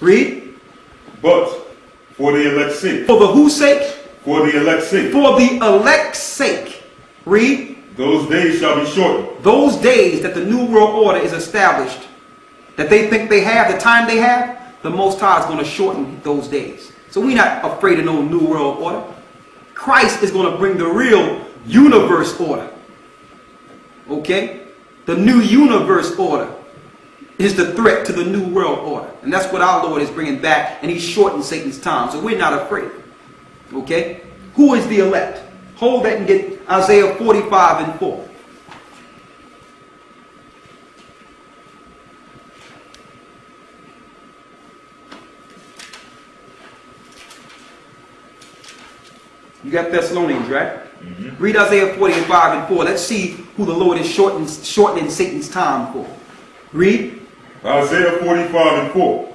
Read. But for the elect's sake. For the whose sake? For the elect's sake. For the elect's sake. Read. Those days shall be shortened. Those days that the New World Order is established, that they think they have, the time they have, the Most High is going to shorten those days. So we're not afraid of no New World Order. Christ is going to bring the real universe order. Okay? The new universe order is the threat to the New World Order. And that's what our Lord is bringing back, and he's shortened Satan's time. So we're not afraid. Okay? Who is the elect? Hold that and get Isaiah 45:4. You got Thessalonians, right? Mm-hmm. Read Isaiah 45:4. Let's see who the Lord is shortening Satan's time for. Read. Isaiah 45:4.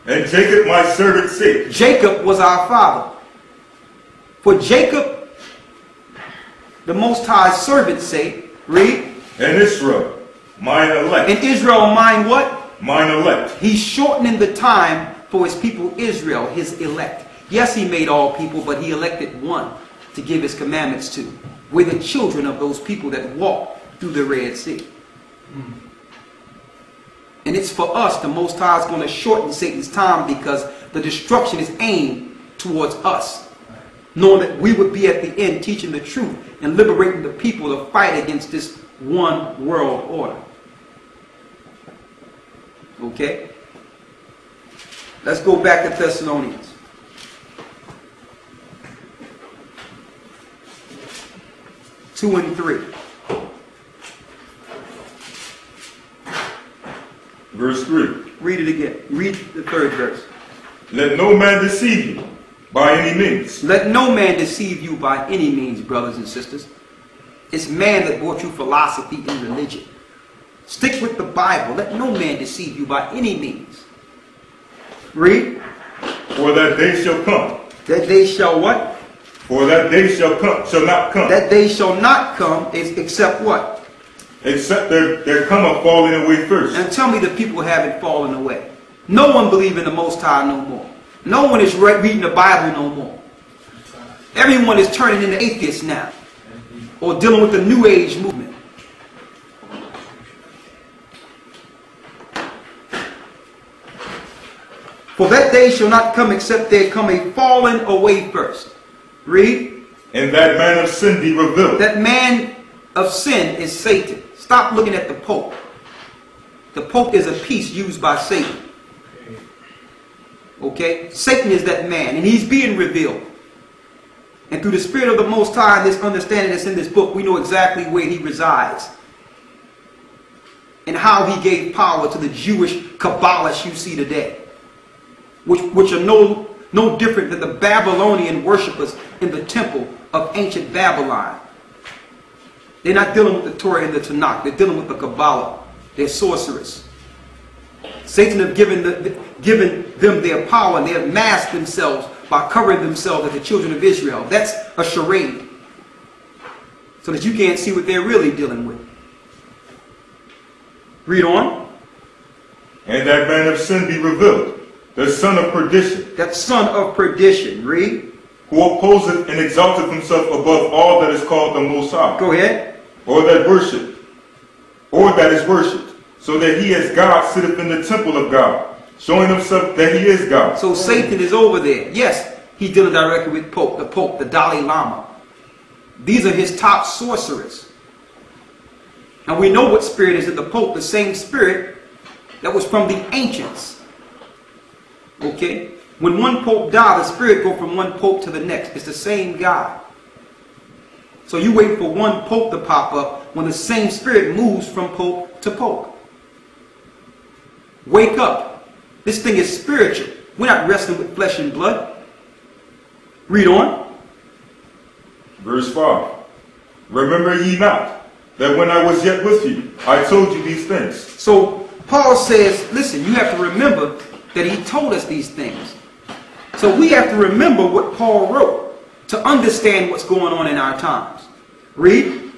And Jacob my servant's sake. Jacob was our father. For Jacob, the Most High's servant's sake. Read. And Israel, mine elect. And Israel, mine what? Mine elect. He's shortening the time for his people Israel, his elect. Yes, he made all people, but he elected one to give his commandments to. We're the children of those people that walk through the Red Sea. And it's for us, the Most High is going to shorten Satan's time because the destruction is aimed towards us. Knowing that we would be at the end teaching the truth and liberating the people to fight against this one world order. Okay? Let's go back to Thessalonians. Two and 3. Verse 3. Read it again. Read the third verse. Let no man deceive you by any means. Let no man deceive you by any means, brothers and sisters. It's man that brought you philosophy and religion. Stick with the Bible. Let no man deceive you by any means. Read. For that day shall come. That day shall what? For that day shall not come. That day shall not come except what? Except there come a falling away first. And tell me the people haven't fallen away. No one believes in the Most High no more. No one is reading the Bible no more. Everyone is turning into atheists now. Or dealing with the New Age movement. For that day shall not come except there come a falling away first. Read. And that man of sin be revealed. That man of sin is Satan. Stop looking at the Pope. The Pope is a piece used by Satan. Okay? Satan is that man, and he's being revealed. And through the Spirit of the Most High and this understanding that's in this book, we know exactly where he resides. And how he gave power to the Jewish Kabbalists you see today. Which are no different than the Babylonian worshippers in the temple of ancient Babylon. They're not dealing with the Torah and the Tanakh. They're dealing with the Kabbalah. They're sorcerers. Satan have given them their power, and they have masked themselves by covering themselves as the children of Israel. That's a charade. So that you can't see what they're really dealing with. Read on. And that man of sin be revealed, the son of perdition. That son of perdition. Read. Who opposeth and exalteth himself above all that is called the Most High. Go ahead. Or that is worshipped, so that he as God sitteth in the temple of God, showing himself that he is God. So Satan is over there. Yes, he's dealing directly with the Dalai Lama. These are his top sorcerers. And we know what spirit is in the Pope, the same spirit that was from the ancients. Okay? When one Pope died, the spirit goes from one Pope to the next. It's the same God. So you wait for one Pope to pop up when the same spirit moves from Pope to Pope. Wake up. This thing is spiritual. We're not wrestling with flesh and blood. Read on. Verse 5. Remember ye not that when I was yet with you, I told you these things. So Paul says, listen, you have to remember that he told us these things. So we have to remember what Paul wrote to understand what's going on in our times. Read.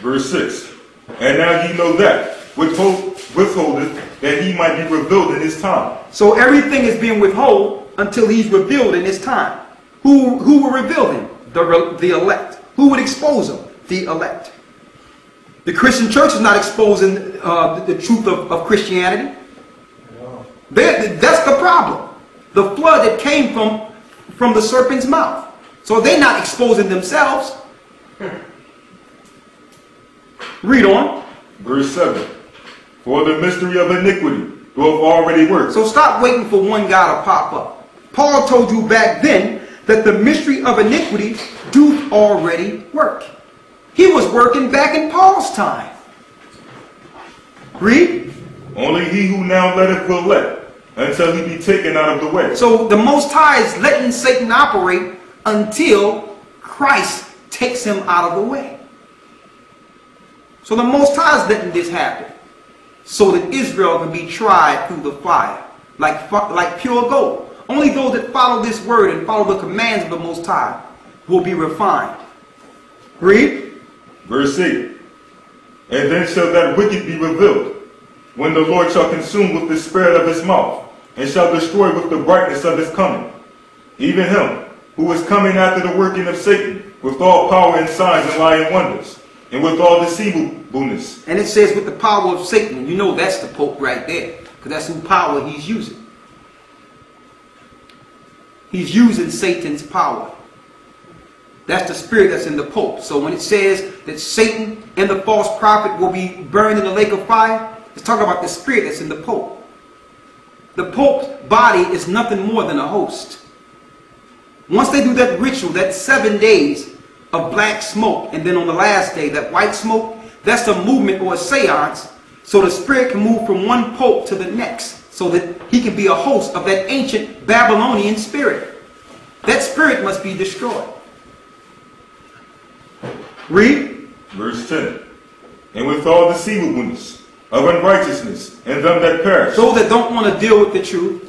Verse 6. And now ye know that, withholdeth that he might be revealed in his time. So everything is being withheld until he's revealed in his time. Who will reveal him? The elect. Who would expose him? The elect. The Christian church is not exposing the truth of Christianity. That's the problem. The flood that came from the serpent's mouth. So they're not exposing themselves. Read on. Verse 7. For the mystery of iniquity doth already work. So stop waiting for one guy to pop up. Paul told you back then that the mystery of iniquity doth already work. He was working back in Paul's time. Read. Only he who now letteth will let, until he be taken out of the way. So the Most High is letting Satan operate until Christ takes him out of the way. So the Most High is letting this happen, so that Israel can be tried through the fire, like pure gold. Only those that follow this word and follow the commands of the Most High will be refined. Read. Verse 8. And then shall that wicked be revealed, when the Lord shall consume with the spirit of his mouth, and shall destroy with the brightness of his coming, even him who is coming after the working of Satan, with all power and signs and lying wonders, and with all deceivableness. And it says with the power of Satan. And you know that's the Pope right there, because that's who power he's using. He's using Satan's power. That's the spirit that's in the Pope. So when it says that Satan and the false prophet will be burned in the lake of fire, it's talking about the spirit that's in the Pope. The Pope's body is nothing more than a host. Once they do that ritual, that 7 days of black smoke, and then on the last day, that white smoke, that's a movement or a seance, so the spirit can move from one Pope to the next, so that he can be a host of that ancient Babylonian spirit. That spirit must be destroyed. Read. Verse 10. And with all deceivableness of unrighteousness and them that perish. Those that don't want to deal with the truth,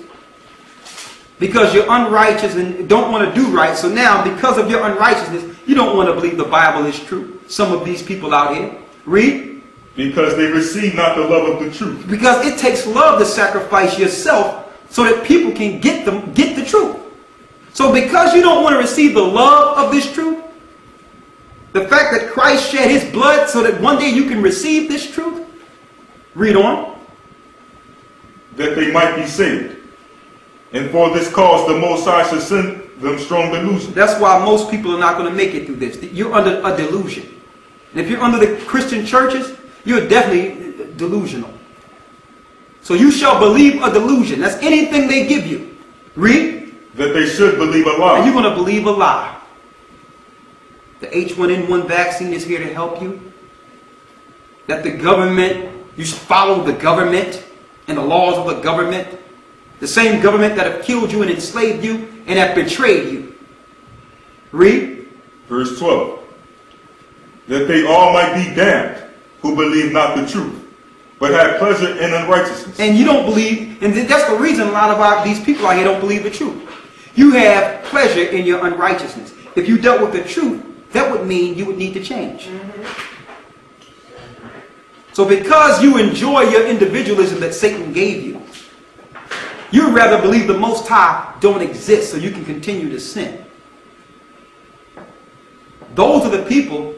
because you're unrighteous and don't want to do right. So now, because of your unrighteousness, you don't want to believe the Bible is true. Some of these people out here. Read. Because they receive not the love of the truth. Because it takes love to sacrifice yourself so that people can get the truth. So because you don't want to receive the love of this truth, the fact that Christ shed his blood so that one day you can receive this truth. Read on. That they might be saved. And for this cause the Most High shall send them strong delusion. That's why most people are not going to make it through this. You're under a delusion. And if you're under the Christian churches, you're definitely delusional. So you shall believe a delusion. That's anything they give you. Read. That they should believe a lie. And you're going to believe a lie. The H1N1 vaccine is here to help you. That the government, you should follow the government and the laws of the government. The same government that have killed you and enslaved you and have betrayed you. Read. Verse 12. That they all might be damned who believe not the truth, but have pleasure in unrighteousness. And you don't believe, and that's the reason a lot of these people out here don't believe the truth. You have pleasure in your unrighteousness. If you dealt with the truth, that would mean you would need to change. So because you enjoy your individualism that Satan gave you, you'd rather believe the Most High don't exist so you can continue to sin. Those are the people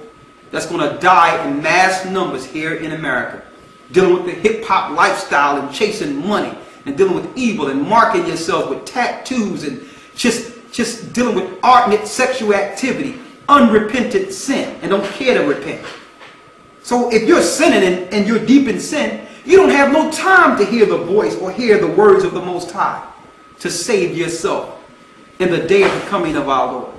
that's going to die in mass numbers here in America. Dealing with the hip-hop lifestyle and chasing money and dealing with evil and marking yourself with tattoos and just dealing with art and sexual activity, unrepentant sin, and don't care to repent. So if you're sinning and you're deep in sin, you don't have no time to hear the voice or hear the words of the Most High to save yourself in the day of the coming of our Lord.